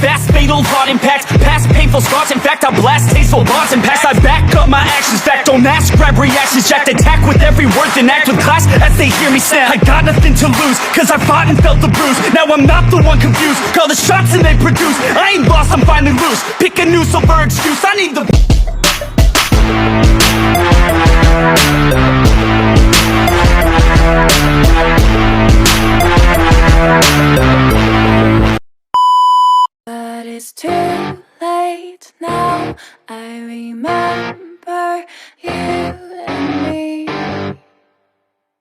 fast, fatal heart impacts, past painful scars. In fact, I blast tasteful bars and past. I back up my actions, fact, don't ask, grab reactions, jacked. Attack with every word, then act with class as they hear me snap. I got nothing to lose, cause I fought and felt the bruise. Now I'm not the one confused, call the shots and they produce. I ain't lost, I'm finally loose. Pick a new silver excuse, I need the... But it's too late now. I remember you and me,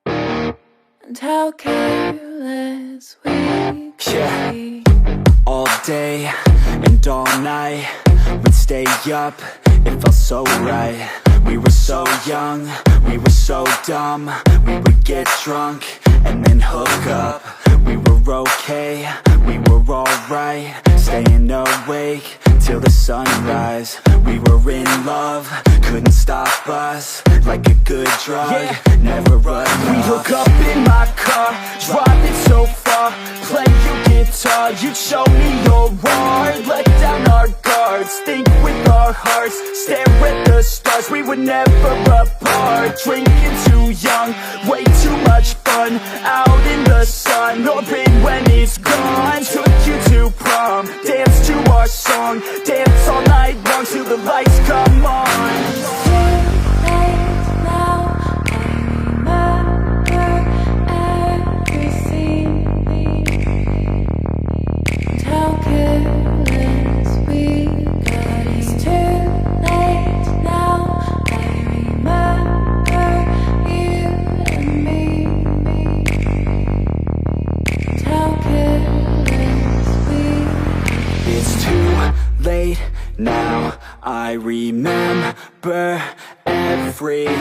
and how careless we could be. All day and all night, we'd stay up, it felt so right. We were so young, we were so dumb. We would get drunk and then hook up. We were okay, we were alright, staying awake till the sunrise. We were in love, couldn't stop us, like a good drug, never enough. We'd hook up in my car, driving so far, play your guitar, you'd show me your art. Let down our guards, think with our hearts, stare at the stars, we were never apart. Drinking too young, way too much fun, out in the sun, or in when it's gone. Took you to prom, dance to our song, dance all night long till the lights come on. Now I remember everything,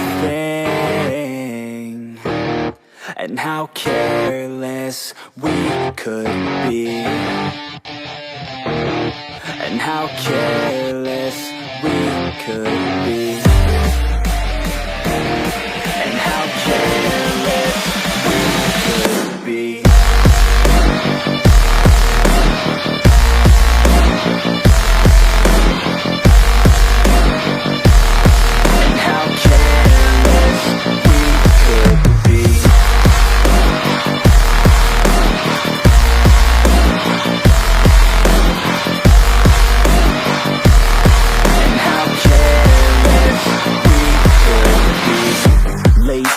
and how careless we could be, and how careless we could be, and how careless we could be.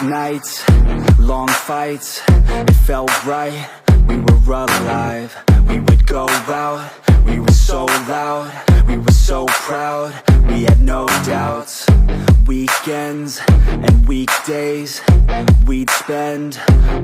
Nights, long fights, it felt right, we were alive. We would go out, we were so loud, we were so proud, we had no doubts. Weekends and weekdays, we'd spend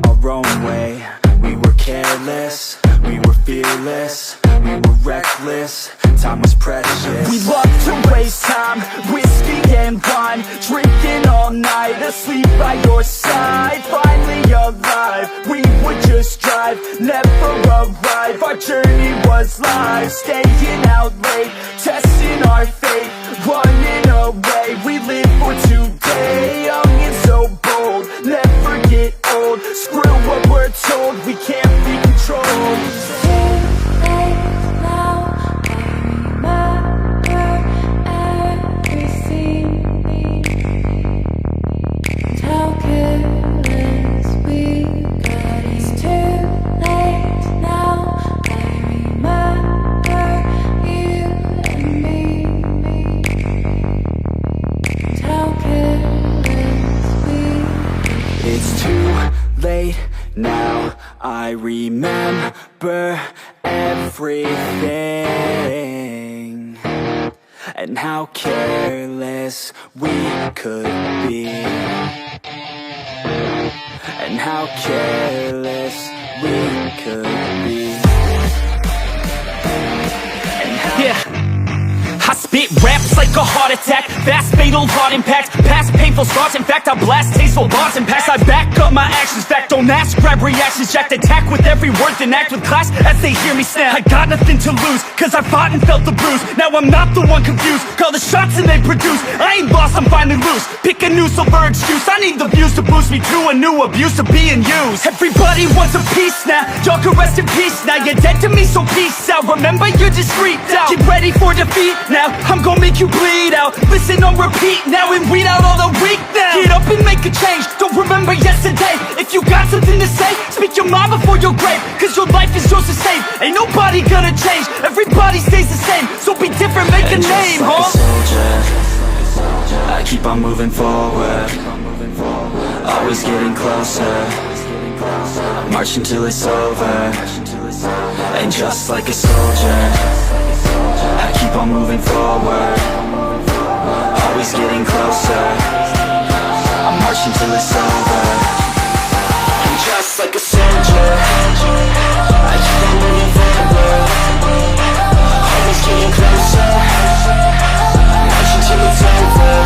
our own way. We were careless, we were fearless, we were reckless, time was precious. We loved to waste time, whiskey and wine, drinking all night, asleep by your side. Finally alive, we would just drive, never arrive. Our journey was live, staying out late, testing our fate, running away. We live for today, young and so bold, never get old. Screw what we're told, we can't be controlled. Now I remember everything, and how careless we could be, and how careless we could be, and how I spit raps like a heart attack, fast fatal heart impact, past painful scars. In fact, I blast tasteful bars and pass. I back up my actions, fact, don't ask, grab reactions, jacked, attack with every word, then act with class as they hear me snap. I got nothing to lose, cause I fought and felt the bruise. Now I'm not the one confused, call the shots and they produce. I ain't lost, I'm finally loose, pick a new silver excuse. I need the views to boost me to a new abuse of being used. Everybody wants a piece now, y'all can rest in peace now. You're dead to me, so peace out, remember you're just freaked out. Get ready for defeat now, I'm gonna make you bleed out. Listen on repeat now and weed out all the weak now. Get up and make a change, don't remember yesterday. If you got something to say, speak your mind before your grave, cause your life is yours to save. Ain't nobody gonna change, everybody stays the same. So be different, make a name, like huh? a soldier, I keep on moving forward, always getting closer. I march until it's over. And just like a soldier, I keep on moving forward, always getting closer. I march until it's over. And just like a soldier, I keep on moving forward, always getting closer. I march until it's over.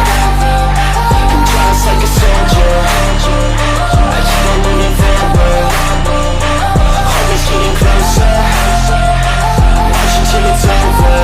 And just like a soldier, I keep on moving forward, always getting closer. Watch until it's over.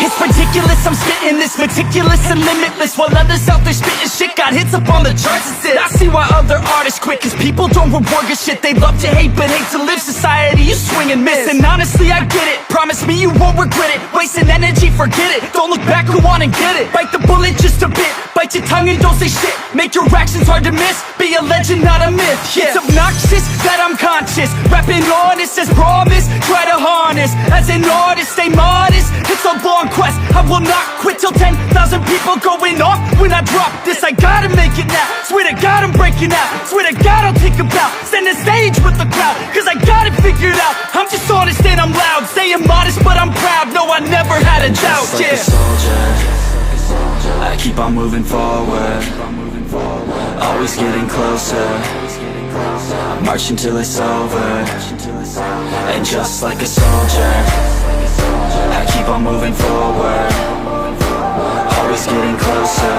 It's ridiculous, I'm spitting this meticulous and limitless, while others out there spitting shit got hits up on the charts and shit. I see why other artists quit, cause people don't reward good shit. They love to hate but hate to live. Society, you swing and miss. And honestly, I get it, promise me you won't regret it. Wasting energy, forget it, don't look back, go on and get it. Bite the bullet just a bit, bite your tongue and don't say shit. Make your actions hard to miss, be a legend, not a myth. Yeah. It's obnoxious that I'm conscious, rapping honest as promise. Try to harness, as an artist, stay modest. It's a long quest, I will not quit till 10,000 people going off when I drop this. I gotta make it now, swear to God I'm breaking out. Swear to God I'll take a bow, stand the stage with the crowd, cause I got it figured out. I'm just honest and I'm loud, saying modest but I'm proud. No, I never had a doubt, just like a soldier, I keep on moving forward, always getting closer. I march until it's over. And just like a soldier, I keep on moving forward, always getting closer.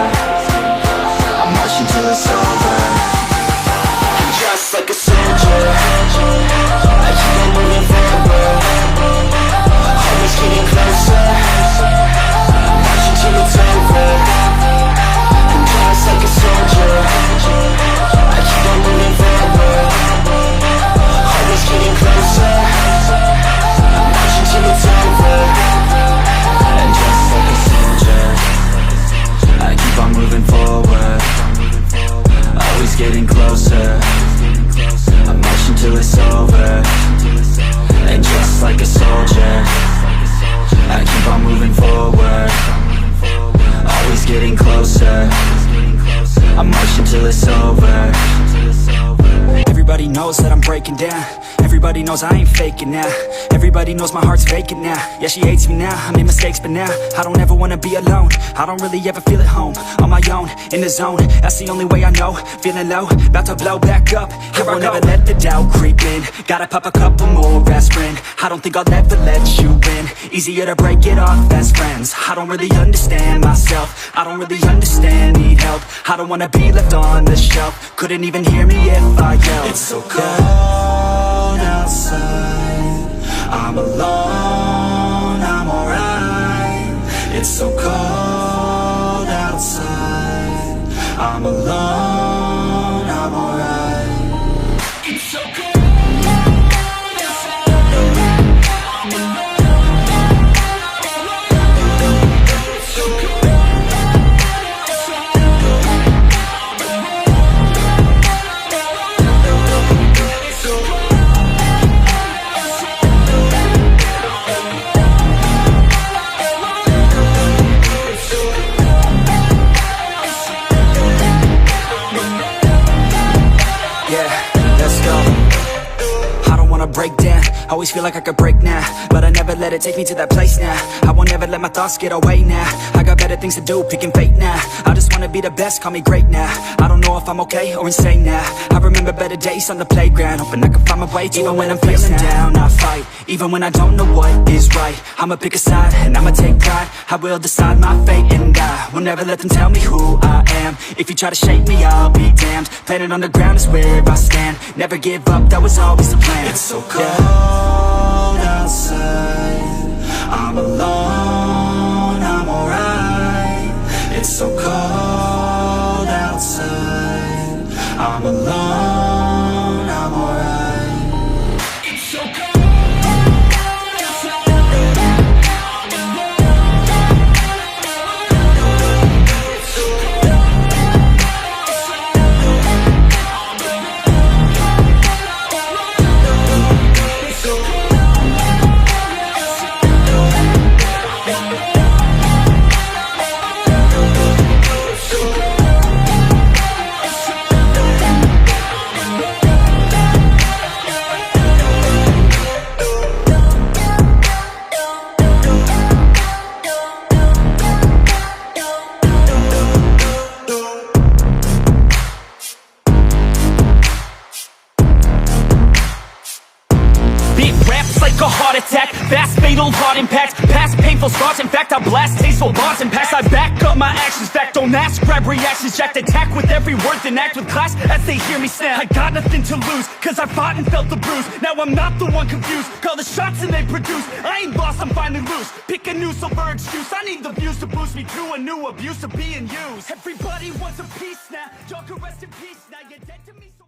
I march until it's over. And just like a soldier, I keep on moving forward, always getting closer. I march until it's over. And just like a soldier, I keep on moving forward, always getting closer. I march until it's over. And just like a soldier, I keep on moving forward, always getting closer. I march until it's over. And just like a soldier, I keep on moving forward, always getting closer. I march until it's over. Everybody knows that I'm breaking down, everybody knows I ain't faking now. Everybody knows my heart's vacant now. Yeah, she hates me now, I made mistakes but now I don't ever wanna be alone. I don't really ever feel at home, on my own, in the zone. That's the only way I know, feeling low, about to blow back up. I won't ever let the doubt creep in, gotta pop a couple more aspirin. I don't think I'll ever let you in, easier to break it off best friends. I don't really understand myself, I don't really understand, need help. I don't wanna be left on the shelf, couldn't even hear me if I yelled. It's so cold outside, I'm alone, I'm alright. It's so cold outside, I'm alone, I'm alright. It's so cold. always feel like I could break now, but I never let it take me to that place now. I won't ever let my thoughts get away now. I got better things to do, picking fate now. I just wanna be the best, call me great now. I don't know if I'm okay or insane now. I remember better days on the playground, hoping I can find my way even when I'm feeling down. I fight, even when I don't know what is right. I'ma pick a side, and I'ma take pride. I will decide my fate, and I will never let them tell me who I am. If you try to shake me, I'll be damned. Planet on the ground is where I stand. Never give up, that was always the plan. It's so cold outside, I'm alone, I'm alright. It's so cold outside, I'm alone, I'm alright. It's so cold. Like a heart attack, fast fatal heart impact, past painful scars. In fact, I blast tasteful bars and packs. I back up my actions, fact don't ask, grab reactions, jacked attack with every word, then act with class as they hear me snap. I got nothing to lose, cause I fought and felt the bruise. Now I'm not the one confused, call the shots and they produce. I ain't lost, I'm finally loose, pick a new silver excuse. I need the views to boost me through a new abuse of being used. Everybody wants a piece now, y'all can rest in peace now. You're dead to me so